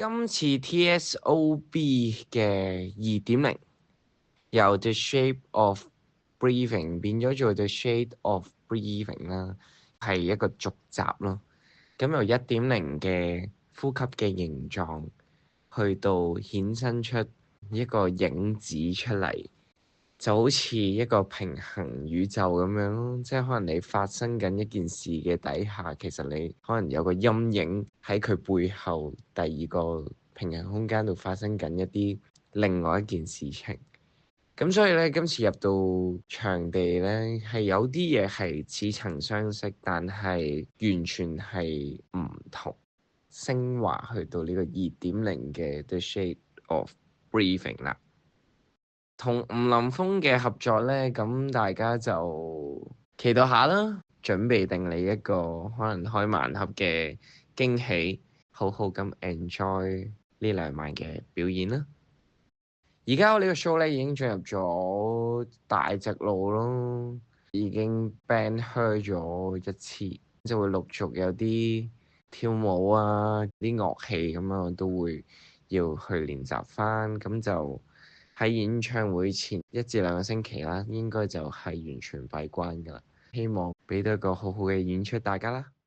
今次 TSOB 嘅2.0由 The Shape of Breathing 變咗做 The Shade of Breathing 啦，係一個續集咯。咁由1.0嘅呼吸嘅形狀，去到衍生出一個影子出嚟，就好似一個平衡宇宙咁樣咯。即係可能你發生緊一件事嘅底下，其實你可能有個陰影喺佢背後，第二個平衡空間度發生緊一啲另外一件事情。咁所以咧，今次入到場地咧，係有啲嘢係似曾相識，但係完全係唔同。升華去到呢個2.0嘅 The Shade of Breathing 啦。同吳林峰嘅合作咧，咁大家就期待下啦，準備定你一個可能開盲盒嘅驚喜，好好咁 enjoy 呢2晚嘅表演啦。而家我呢個 show 咧已經進入咗大直路咯，已經 ban 開咗一次，就會陸續有啲跳舞啊、啲樂器咁樣，我都會要去練習返。咁就喺演唱會前1至2個星期啦，應該就係完全閉關㗎喇。希望俾到一個好好嘅演出大家啦〜